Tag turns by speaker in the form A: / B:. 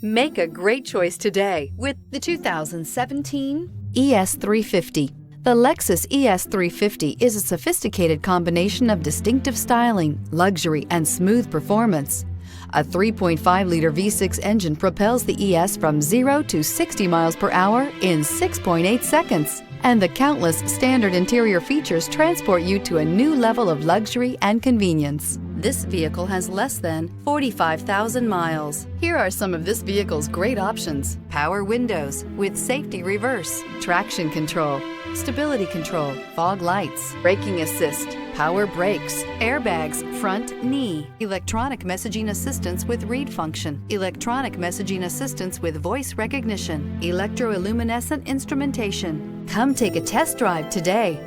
A: Make a great choice today with the 2017 ES350. The Lexus ES350 is a sophisticated combination of distinctive styling, luxury, and smooth performance. A 3.5-liter V6 engine propels the ES from 0 to 60 miles per hour in 6.8 seconds. And the countless standard interior features transport you to a new level of luxury and convenience. This vehicle has less than 45,000 miles. Here are some of this vehicle's great options: power windows with safety reverse, traction control, stability control, fog lights, braking assist, power brakes, airbags, front knee, electronic messaging assistance with read function, electronic messaging assistance with voice recognition, electroluminescent instrumentation. Come take a test drive today.